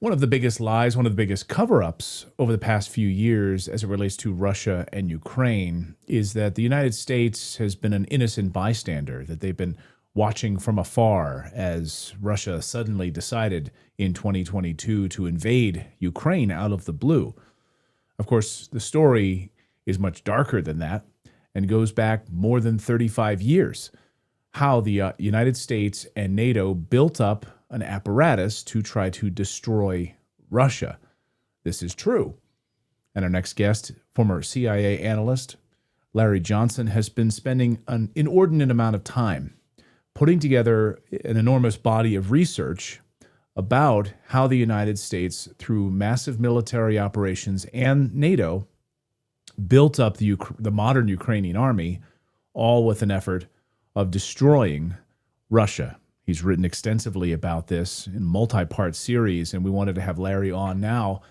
One of the biggest lies, one of the biggest cover-ups over the past few years as it relates to Russia and Ukraine is that the United States has been an innocent bystander, that they've been watching from afar as Russia suddenly decided in 2022 to invade Ukraine out of the blue. Of course, the story is much darker than that and goes back more than 35 years. How the United States and NATO built up an apparatus to try to destroy Russia. This is true. And our next guest, former CIA analyst Larry Johnson, has been spending an inordinate amount of time putting together an enormous body of research about how the United States, through massive military operations and NATO, built up the modern Ukrainian army, all with an effort of destroying Russia. He's written extensively about this in a multi-part series, and we wanted to have Larry on now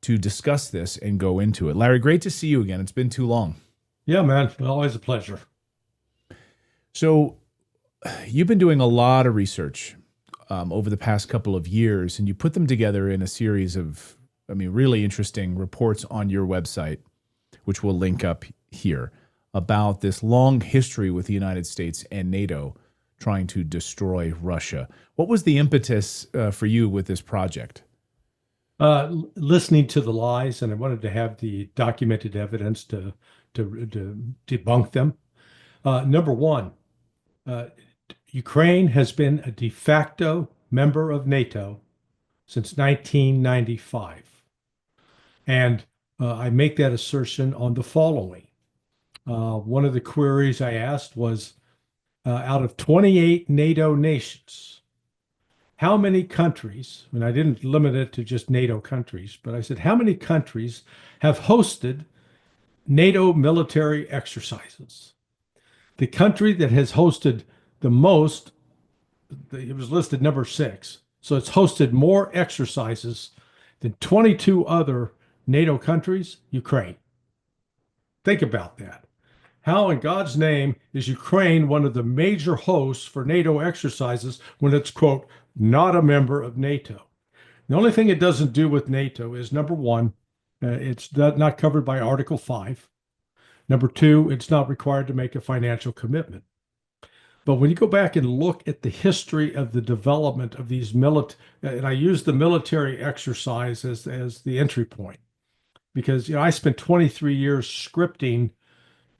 to discuss this and go into it. Larry, great to see you again. It's been too long. Yeah, man. Always a pleasure. So you've been doing a lot of research over the past couple of years, and you put them together in a series of, really interesting reports on your website, which we'll link up here, about this long history with the United States and NATO trying to destroy Russia. What was the impetus for you with this project? Listening to the lies, and I wanted to have the documented evidence to debunk them. Number one, Ukraine has been a de facto member of NATO since 1995. And I make that assertion on the following. One of the queries I asked was, out of 28 NATO nations, how many countries, and I didn't limit it to just NATO countries, but I said, how many countries have hosted NATO military exercises? The country that has hosted the most, it was listed number 6. So it's hosted more exercises than 22 other NATO countries, Ukraine. Think about that. How in God's name is Ukraine one of the major hosts for NATO exercises when it's, quote, not a member of NATO? The only thing it doesn't do with NATO is, number one, it's not covered by Article 5. Number two, it's not required to make a financial commitment. But when you go back and look at the history of the development of these and I use the military exercise as the entry point, because I spent 23 years scripting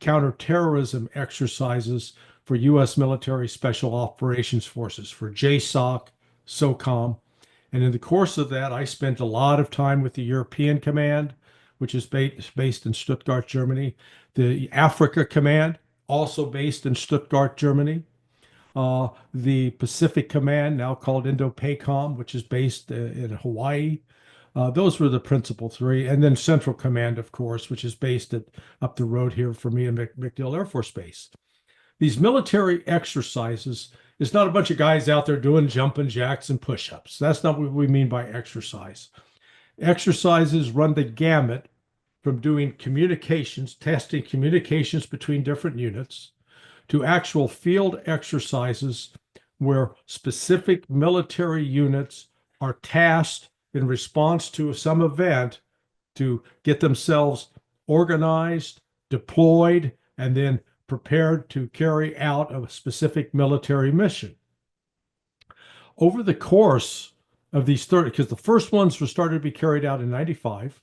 counterterrorism exercises for U.S. military special operations forces, for JSOC, SOCOM. And in the course of that, I spent a lot of time with the European Command, which is based in Stuttgart, Germany. The Africa Command, also based in Stuttgart, Germany. The Pacific Command, now called Indo-PACOM, which is based in Hawaii. Those were the principal three. And then Central Command, of course, which is based up the road here for me in MacDill Air Force Base. These military exercises is not a bunch of guys out there doing jumping jacks and push-ups. That's not what we mean by exercise. Exercises run the gamut from doing communications, testing communications between different units, to actual field exercises where specific military units are tasked in response to some event to get themselves organized, deployed, and then prepared to carry out a specific military mission. Over the course of these 30, because the first ones were started to be carried out in 95.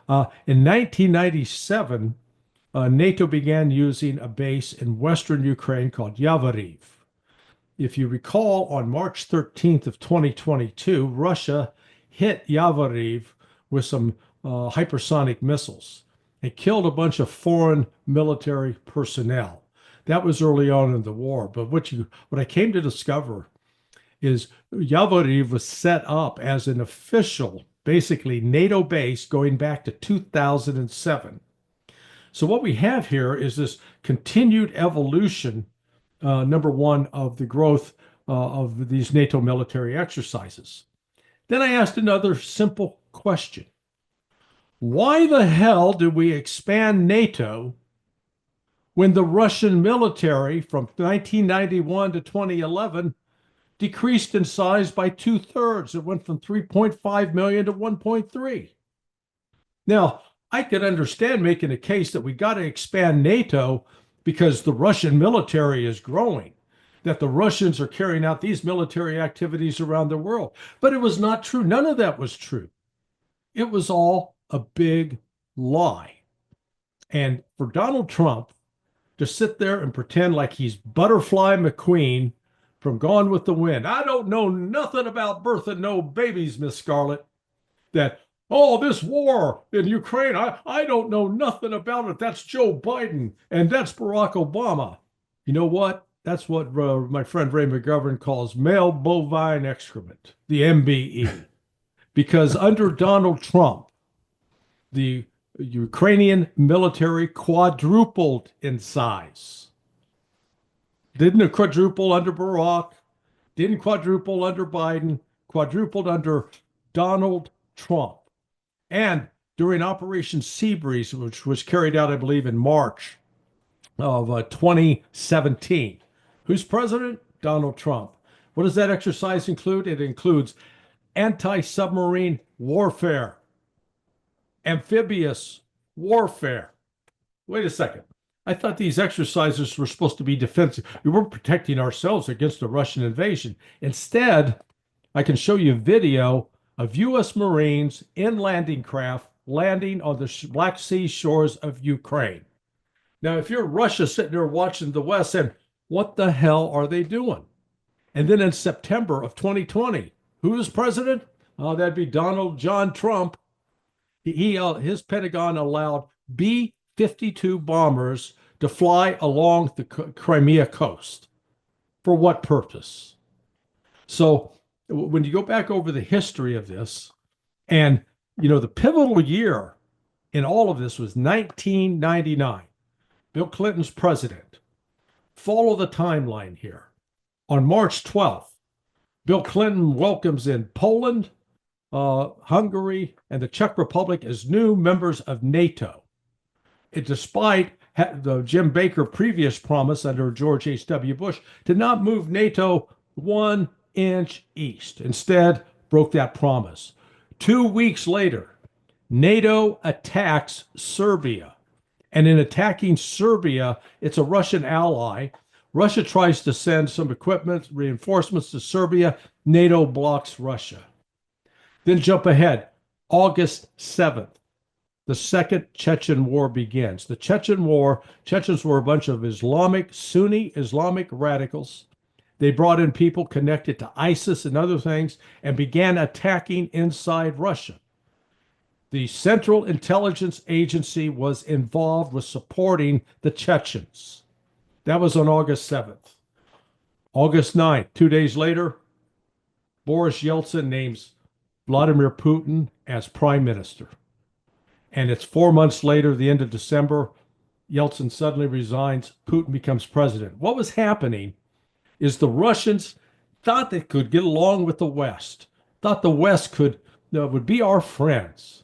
In 1997, NATO began using a base in Western Ukraine called Yavoriv. If you recall, on March 13th of 2022, Russia hit Yavoriv with some hypersonic missiles. It killed a bunch of foreign military personnel. That was early on in the war. But what I came to discover is Yavoriv was set up as an official, basically NATO base going back to 2007. So what we have here is this continued evolution, number one, of the growth of these NATO military exercises. Then I asked another simple question. Why the hell did we expand NATO when the Russian military from 1991 to 2011 decreased in size by 2/3. It went from 3.5 million to 1.3. Now, I could understand making a case that we got to expand NATO because the Russian military is growing, that the Russians are carrying out these military activities around the world. But it was not true. None of that was true. It was all a big lie. And for Donald Trump to sit there and pretend like he's Butterfly McQueen from Gone with the Wind. I don't know nothing about birthing no babies, Miss Scarlett. That, oh, this war in Ukraine, I don't know nothing about it. That's Joe Biden and that's Barack Obama. You know what? That's what my friend Ray McGovern calls male bovine excrement, the MBE. Because under Donald Trump, the Ukrainian military quadrupled in size. Didn't quadruple under Barack, didn't quadruple under Biden, quadrupled under Donald Trump. And during Operation Seabreeze, which was carried out, I believe, in March of 2017. Who's president? Donald Trump. What does that exercise include? It includes anti-submarine warfare, amphibious warfare. Wait a second. I thought these exercises were supposed to be defensive. We weren't protecting ourselves against a Russian invasion. Instead, I can show you video of U.S. Marines in landing craft landing on the Black Sea shores of Ukraine. Now, if you're Russia sitting there watching the West saying, what the hell are they doing? And then in September of 2020, who is president? Oh, that'd be Donald John Trump. His Pentagon allowed B-52 bombers to fly along the Crimea coast. For what purpose? So when you go back over the history of this, and the pivotal year in all of this was 1999. Bill Clinton's president. Follow the timeline here. On March 12th, Bill Clinton welcomes in Poland, Hungary, and the Czech Republic as new members of NATO. Despite the Jim Baker previous promise under George H.W. Bush to not move NATO 1 inch east. Instead, broke that promise. 2 weeks later, NATO attacks Serbia. And in attacking Serbia, it's a Russian ally. Russia tries to send some equipment, reinforcements to Serbia. NATO blocks Russia. Then jump ahead. August 7th, the Second Chechen War begins. The Chechen War, Chechens were a bunch of Sunni Islamic radicals. They brought in people connected to ISIS and other things and began attacking inside Russia. The Central Intelligence Agency was involved with supporting the Chechens. That was on August 7th. August 9th, 2 days later, Boris Yeltsin names Vladimir Putin as prime minister. And it's 4 months later, the end of December, Yeltsin suddenly resigns, Putin becomes president. What was happening is the Russians thought they could get along with the West, thought the West would be our friends.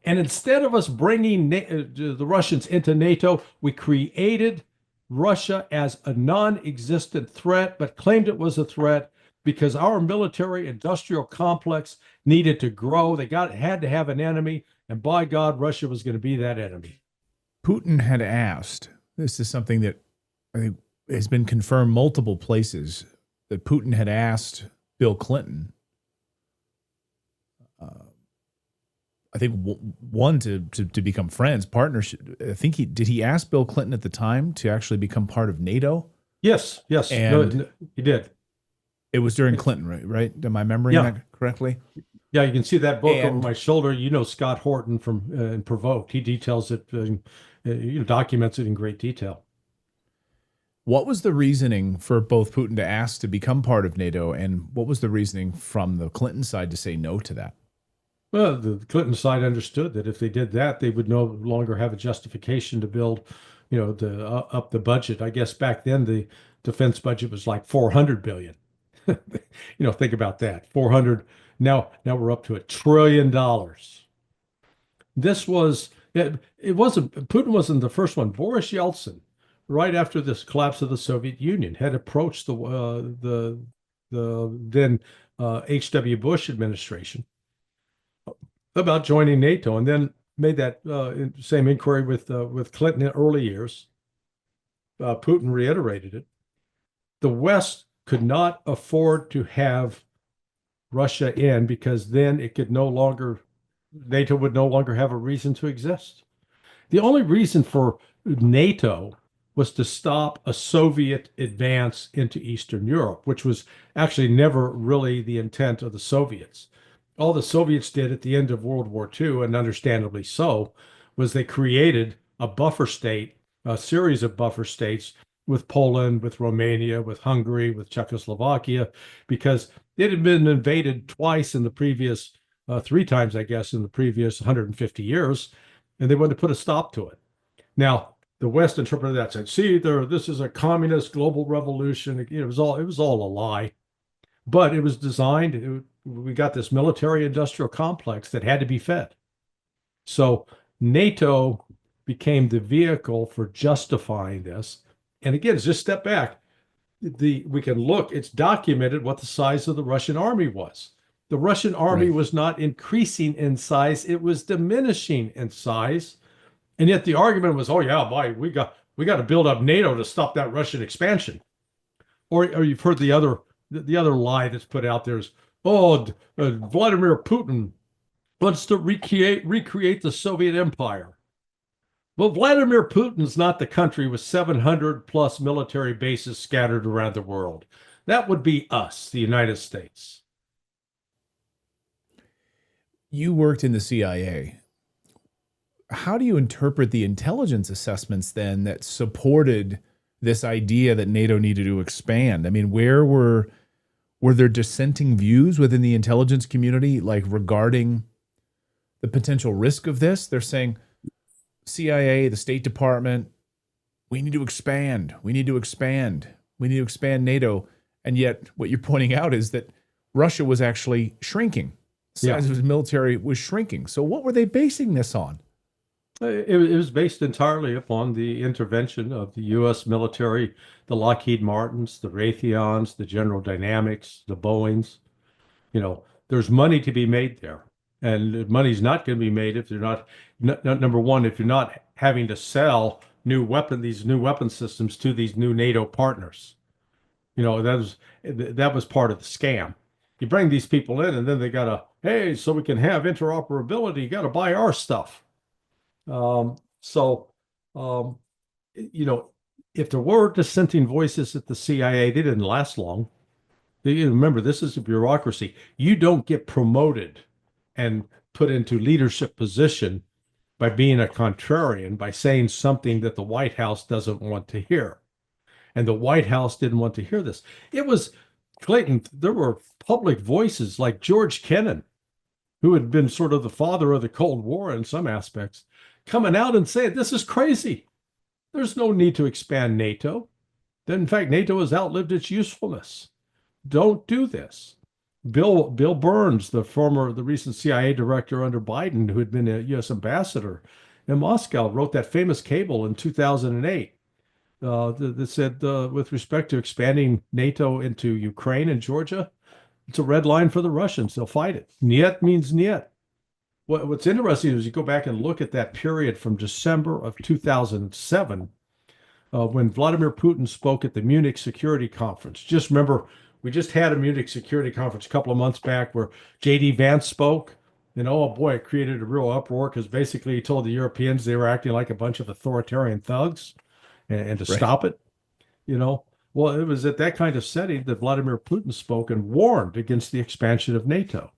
And instead of us bringing the Russians into NATO, we created Russia as a non-existent threat, but claimed it was a threat because our military industrial complex needed to grow. They had to have an enemy, and by God, Russia was going to be that enemy. Putin had asked, this is something that I think has been confirmed multiple places, that Putin had asked Bill Clinton, I think one to become friends, partnership. I think he ask Bill Clinton at the time to actually become part of NATO? Yes, and no, he did. It was during Clinton, right? Am I remembering that correctly? Yeah, you can see that book over my shoulder. Scott Horton from Provoked. He details it, documents it in great detail. What was the reasoning for both Putin to ask to become part of NATO, and what was the reasoning from the Clinton side to say no to that? Well, the Clinton side understood that if they did that, they would no longer have a justification to build, up the budget. I guess back then the defense budget was like $400 billion. Think about that. 400. Now we're up to $1 trillion. Putin wasn't the first one. Boris Yeltsin, right after this collapse of the Soviet Union, had approached the the then H.W. Bush administration about joining NATO, and then made that same inquiry with Clinton in early years. Putin reiterated it. The West could not afford to have Russia in, because then it could no longer, NATO would no longer have a reason to exist. The only reason for NATO was to stop a Soviet advance into Eastern Europe, which was actually never really the intent of the Soviets. All the Soviets did at the end of World War II, and understandably so, was they created a buffer state, a series of buffer states with Poland, with Romania, with Hungary, with Czechoslovakia, because it had been invaded twice in the previous, three times, I guess, in the previous 150 years, and they wanted to put a stop to it. Now, the West interpreted that, said, "See, this is a communist global revolution." It was all a lie, but it was designed. We got this military-industrial complex that had to be fed. So NATO became the vehicle for justifying this. And again, just step back. We can look, it's documented what the size of the Russian army was. The Russian army was not increasing in size, it was diminishing in size. And yet the argument was, oh yeah, boy, we got to build up NATO to stop that Russian expansion. Or you've heard the other lie that's put out there is, oh, Vladimir Putin wants to recreate the Soviet Empire. Well, Vladimir Putin's not the country with 700 plus military bases scattered around the world. That would be us, the United States. You worked in the CIA. How do you interpret the intelligence assessments then that supported this idea that NATO needed to expand? I mean, where were there dissenting views within the intelligence community, like regarding the potential risk of this? They're saying, CIA, the State Department, we need to expand. We need to expand. We need to expand NATO. And yet what you're pointing out is that Russia was actually shrinking. The size of its military was shrinking. So what were they basing this on? It was based entirely upon the intervention of the U.S. military, the Lockheed Martins, the Raytheons, the General Dynamics, the Boeings. There's money to be made there. And money's not going to be made if you're not, number one, if you're not having to sell these new weapon systems to these new NATO partners. That was part of the scam. You bring these people in, and then they gotta, hey, so we can have interoperability, you gotta buy our stuff. If there were dissenting voices at the CIA, they didn't last long. Remember, this is a bureaucracy. You don't get promoted and put into leadership position by being a contrarian, by saying something that the White House doesn't want to hear. And the White House didn't want to hear this. It was, Clayton, there were public voices like George Kennan, who had been sort of the father of the Cold War in some aspects, coming out and saying, this is crazy. There's no need to expand NATO. In fact, NATO has outlived its usefulness. Don't do this. Bill Burns, the recent CIA director under Biden, who had been a U.S. ambassador in Moscow, wrote that famous cable in 2008 that said, with respect to expanding NATO into Ukraine and Georgia, it's a red line for the Russians. They'll fight it. Niet means niet. What's interesting is you go back and look at that period from December of 2007, when Vladimir Putin spoke at the Munich Security Conference. Just remember, we just had a Munich Security Conference a couple of months back where J.D. Vance spoke. And oh boy, it created a real uproar because basically he told the Europeans they were acting like a bunch of authoritarian thugs and to stop it. Well, it was at that kind of setting that Vladimir Putin spoke and warned against the expansion of NATO.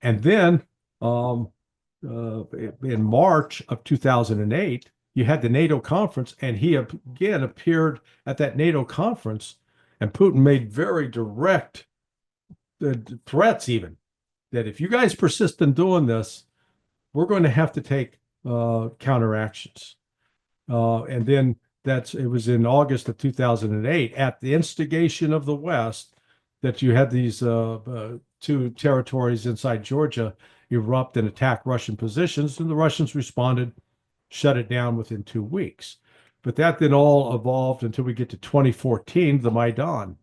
And then in March of 2008, you had the NATO conference, and he again appeared at that NATO conference, and Putin made very direct threats even that if you guys persist in doing this, we're going to have to take counteractions. And then it was in August of 2008, at the instigation of the West, that you had these two territories inside Georgia erupt and attack Russian positions, and the Russians responded, shut it down within 2 weeks. But that then all evolved until we get to 2014, the Maidan.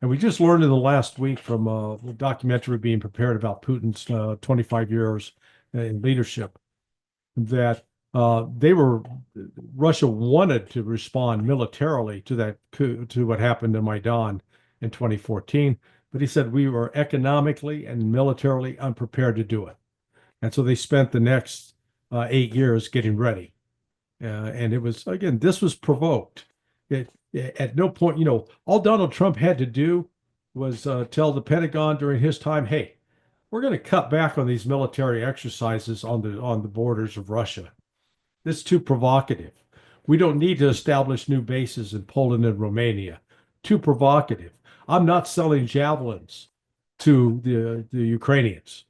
And we just learned in the last week from a documentary being prepared about Putin's 25 years in leadership that Russia wanted to respond militarily to that coup, to what happened in Maidan in 2014. But he said we were economically and militarily unprepared to do it. And so they spent the next 8 years getting ready. And it was, again, this was provoked. At no point, all Donald Trump had to do was tell the Pentagon during his time, hey, we're going to cut back on these military exercises on the borders of Russia. This is too provocative. We don't need to establish new bases in Poland and Romania. Too provocative. I'm not selling javelins to the Ukrainians.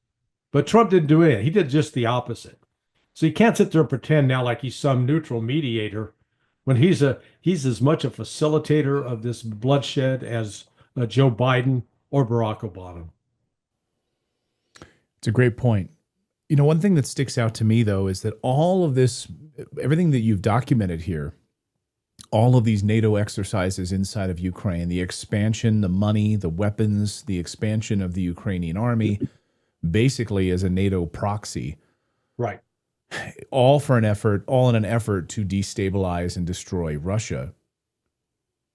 But Trump didn't do it. He did just the opposite. So you can't sit there and pretend now like he's some neutral mediator when he's as much a facilitator of this bloodshed as Joe Biden or Barack Obama. It's a great point. One thing that sticks out to me, though, is that all of this, everything that you've documented here, all of these NATO exercises inside of Ukraine, the expansion, the money, the weapons, the expansion of the Ukrainian army, basically as a NATO proxy. Right. All in an effort to destabilize and destroy Russia.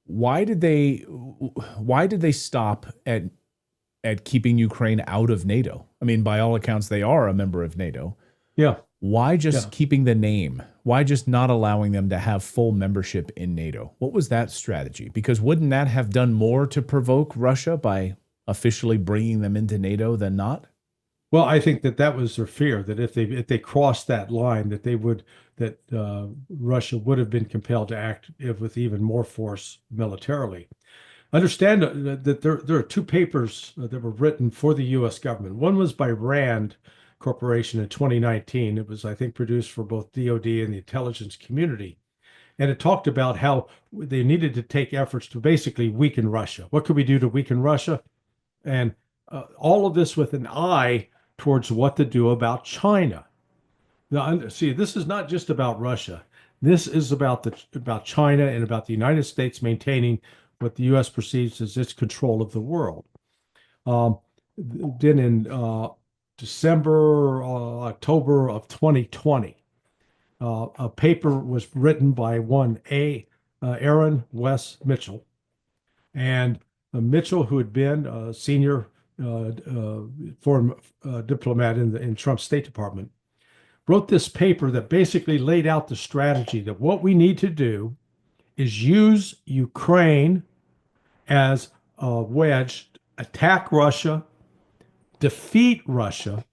Why did they stop at keeping Ukraine out of NATO? I mean, by all accounts, they are a member of NATO. Yeah. Why just keeping the name? Why just not allowing them to have full membership in NATO? What was that strategy? Because wouldn't that have done more to provoke Russia by officially bringing them into NATO than not? Well, I think that was their fear, that if they crossed that line, that Russia would have been compelled to act with even more force militarily. Understand that there are two papers that were written for the U.S. government. One was by Rand Corporation in 2019. It was, I think, produced for both DoD and the intelligence community. And it talked about how they needed to take efforts to basically weaken Russia. What could we do to weaken Russia? And all of this with an eye towards what to do about China. Now, see, this is not just about Russia. This is about China and about the United States maintaining what the U.S. perceives as its control of the world. Then in October of 2020, a paper was written by one Aaron Wes Mitchell. And Mitchell, who had been a senior foreign diplomat in Trump's State Department, wrote this paper that basically laid out the strategy that what we need to do is use Ukraine as a wedge, attack Russia, defeat Russia,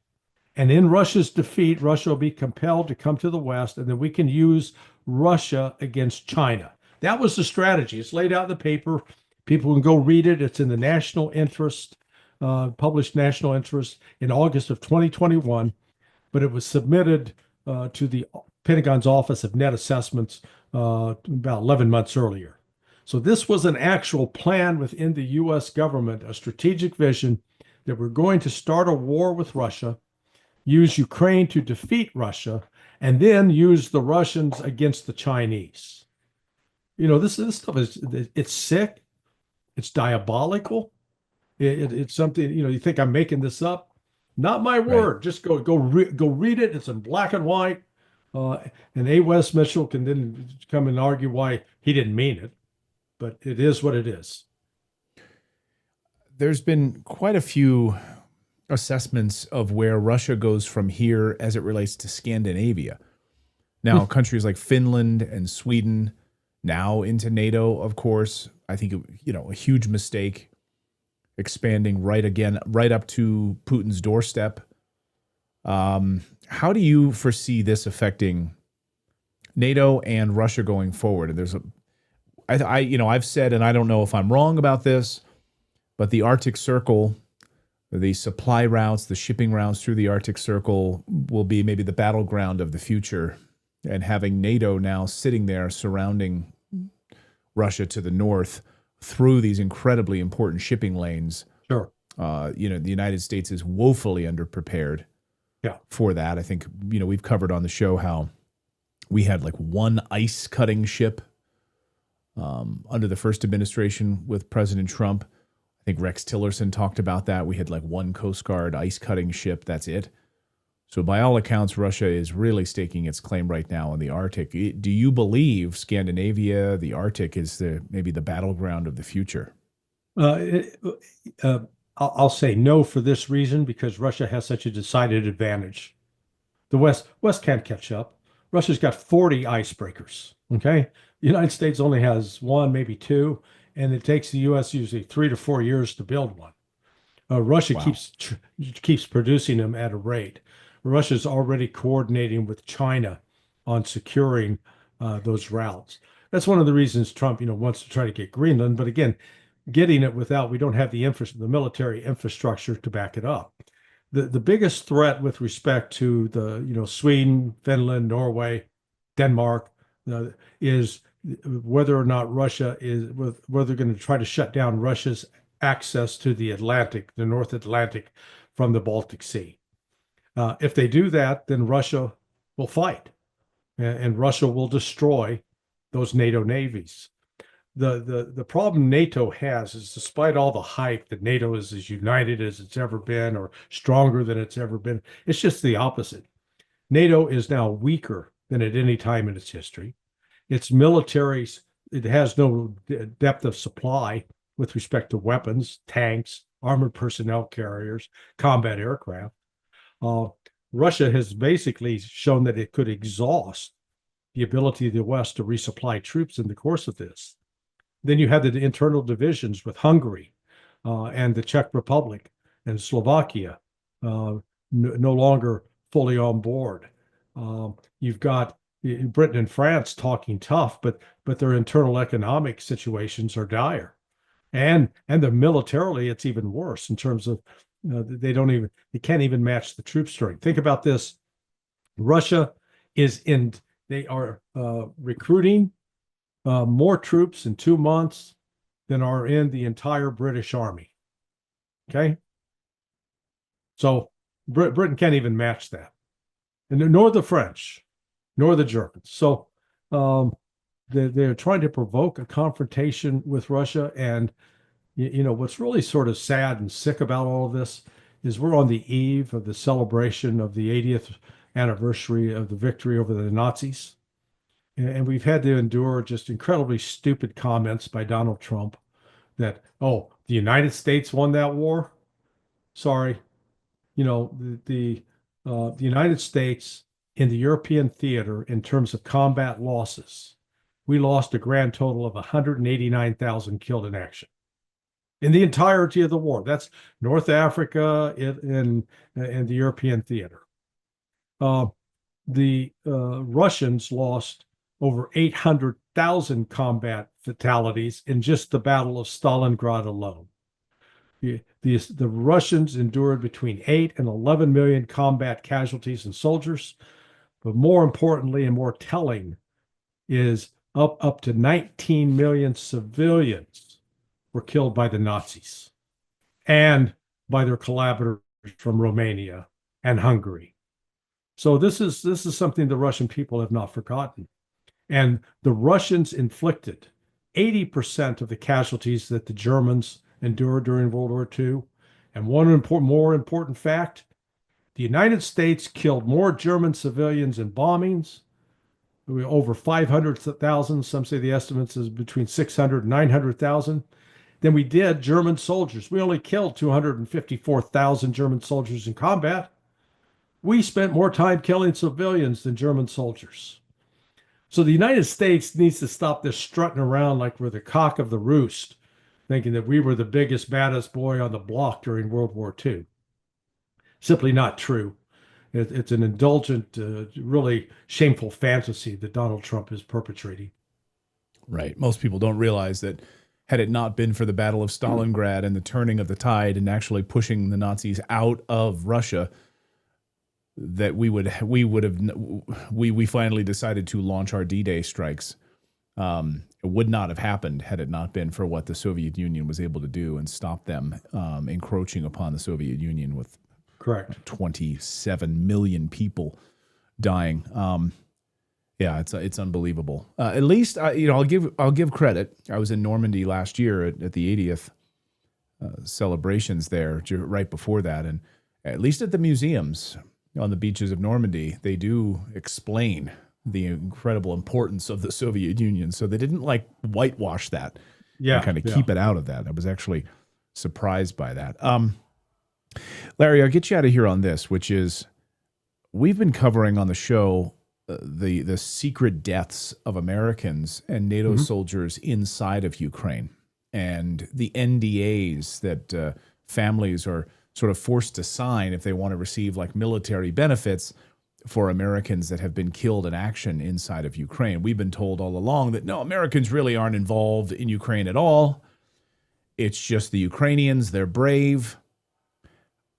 and in Russia's defeat, Russia will be compelled to come to the West, and then we can use Russia against China. That was the strategy. It's laid out in the paper. People can go read it. It's in the national interest, published national interest in August of 2021, but it was submitted to the Pentagon's Office of Net Assessments about 11 months earlier. So this was an actual plan within the U.S. government, a strategic vision that we're going to start a war with Russia, use Ukraine to defeat Russia, and then use the Russians against the Chinese. This stuff it's sick. It's diabolical. It's something, you think I'm making this up. Not my word. Right. Just go read it. It's in black and white. And A. Wes Mitchell can then come and argue why he didn't mean it. But it is what it is. There's been quite a few assessments of where Russia goes from here as it relates to Scandinavia. Now, countries like Finland and Sweden now into NATO, of course. I think, a huge mistake expanding right up to Putin's doorstep. How do you foresee this affecting NATO and Russia going forward? And I've said, and I don't know if I'm wrong about this, but the Arctic Circle, the supply routes, the shipping routes through the Arctic Circle will be maybe the battleground of the future. And having NATO now sitting there surrounding Russia to the north through these incredibly important shipping lanes. Sure. The United States is woefully underprepared for that. I think, we've covered on the show how we had like one ice cutting ship under the first administration with President Trump. I I think Rex Tillerson talked about that. We had like one Coast Guard ice cutting ship. That's it. So by all accounts, Russia is really staking its claim right now in the Arctic. Do you believe Scandinavia, the Arctic, is maybe the battleground of the future? Uh, it- I'll say no for this reason, because Russia has such a decided advantage. The West can't catch up. Russia's got 40 icebreakers. Okay, the United States only has one, maybe two, and it takes the U.S. usually 3 to 4 years to build one. Russia Wow. keeps producing them at a rate. Russia's already coordinating with China on securing those routes. That's one of the reasons Trump, wants to try to get Greenland. But again, getting it without, we don't have the military infrastructure to back it up. The biggest threat with respect to Sweden, Finland, Norway, Denmark, is whether or not whether they're going to try to shut down Russia's access to the Atlantic, the North Atlantic, from the Baltic Sea. If they do that, then Russia will fight, and Russia will destroy those NATO navies. The problem NATO has is, despite all the hype that NATO is as united as it's ever been, or stronger than it's ever been, it's just the opposite. NATO is now weaker than at any time in its history. Its militaries, it has no depth of supply with respect to weapons, tanks, armored personnel carriers, combat aircraft. Russia has basically shown that it could exhaust the ability of the West to resupply troops in the course of this. Then you had the internal divisions with Hungary and the Czech Republic and Slovakia no longer fully on board. You've got Britain and France talking tough, but their internal economic situations are dire, and militarily it's even worse in terms of they can't even match the troop strength. Think about this: Russia they are recruiting more troops in 2 months than are in the entire British Army. Okay, so Britain can't even match that, and nor the French, nor the Germans. So they're trying to provoke a confrontation with Russia. And what's really sort of sad and sick about all of this is we're on the eve of the celebration of the 80th anniversary of the victory over the Nazis. And we've had to endure just incredibly stupid comments by Donald Trump that, oh, the United States won that war. Sorry, the United States in the European theater, in terms of combat losses, we lost a grand total of 189,000 killed in action in the entirety of the war. That's North Africa and the European theater. The Russians lost over 800,000 combat fatalities in just the Battle of Stalingrad alone. The Russians endured between 8 and 11 million combat casualties and soldiers, but more importantly and more telling is up to 19 million civilians were killed by the Nazis and by their collaborators from Romania and Hungary. So this is something the Russian people have not forgotten. And the Russians inflicted 80% of the casualties that the Germans endured during World War II. And one more important fact: the United States killed more German civilians in bombings, over 500,000. Some say the estimates is between 600 and 900,000, than we did German soldiers. We only killed 254,000 German soldiers in combat. We spent more time killing civilians than German soldiers. So the United States needs to stop this strutting around like we're the cock of the roost, thinking that we were the biggest, baddest boy on the block during World War II. Simply not true. It's an indulgent, really shameful fantasy that Donald Trump is perpetrating. Right. Most people don't realize that had it not been for the Battle of Stalingrad and the turning of the tide and actually pushing the Nazis out of Russia, that we finally decided to launch our D-Day strikes. It would not have happened had it not been for what the Soviet Union was able to do and stop them encroaching upon the Soviet Union with correct 27 million people dying. Yeah, it's unbelievable. At least I'll give credit. I was in Normandy last year at the 80th celebrations there right before that. And at least at the museums on the beaches of Normandy, they do explain the incredible importance of the Soviet Union. So they didn't like whitewash that and kind of keep it out of that. I was actually surprised by that. Larry, I'll get you out of here on this, which is we've been covering on the show the secret deaths of Americans and NATO soldiers inside of Ukraine and the NDAs that families are sort of forced to sign if they want to receive like military benefits for Americans that have been killed in action inside of Ukraine. We've been told all along that no, Americans really aren't involved in Ukraine at all. It's just the Ukrainians, they're brave.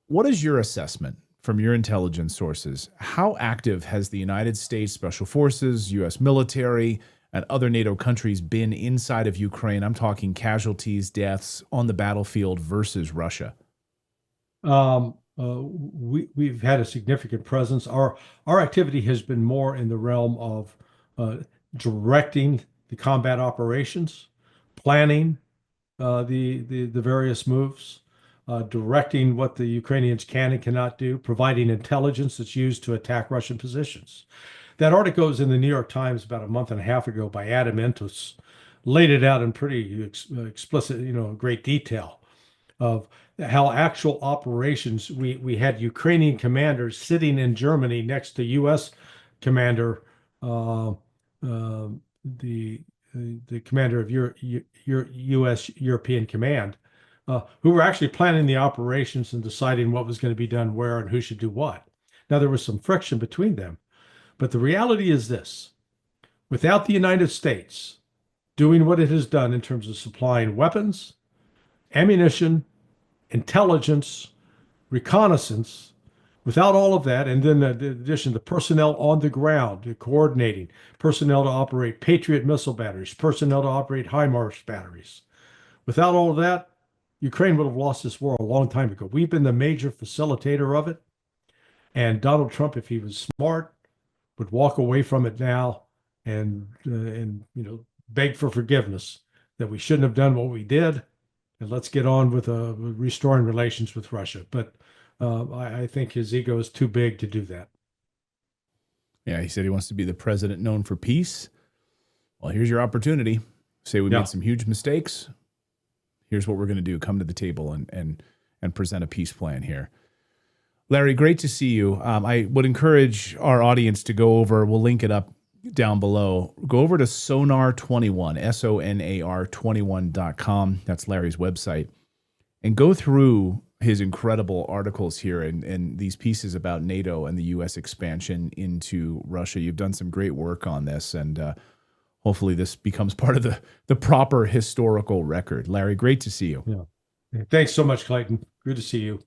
What is your assessment from your intelligence sources? How active has the United States Special Forces, U.S. military, and other NATO countries been inside of Ukraine? I'm talking casualties, deaths on the battlefield versus Russia. We've had a significant presence. Our activity has been more in the realm of directing the combat operations, planning the various moves, directing what the Ukrainians can and cannot do, providing intelligence that's used to attack Russian positions. That article was in the New York Times about a month and a half ago by Adam Entus, laid it out in pretty explicit, great detail of how actual operations, we had Ukrainian commanders sitting in Germany next to U.S. commander, the commander of your U.S. European Command, who were actually planning the operations and deciding what was going to be done where and who should do what. Now, there was some friction between them, but the reality is this: without the United States doing what it has done in terms of supplying weapons, ammunition, intelligence, reconnaissance, without all of that, and then in addition, the personnel on the ground, coordinating, personnel to operate Patriot missile batteries, personnel to operate HIMARS batteries. Without all of that, Ukraine would have lost this war a long time ago. We've been the major facilitator of it. And Donald Trump, if he was smart, would walk away from it now and beg for forgiveness that we shouldn't have done what we did. And let's get on with restoring relations with Russia. But I think his ego is too big to do that. Yeah, he said he wants to be the president known for peace. Well, here's your opportunity. Say we made some huge mistakes. Here's what we're going to do. Come to the table and present a peace plan here. Larry, great to see you. I would encourage our audience to go over, we'll link it up down below. Go over to Sonar21, SONAR21.com. That's Larry's website. And go through his incredible articles here and these pieces about NATO and the U.S. expansion into Russia. You've done some great work on this, and hopefully this becomes part of the proper historical record. Larry, great to see you. Yeah. Thanks so much, Clayton. Good to see you.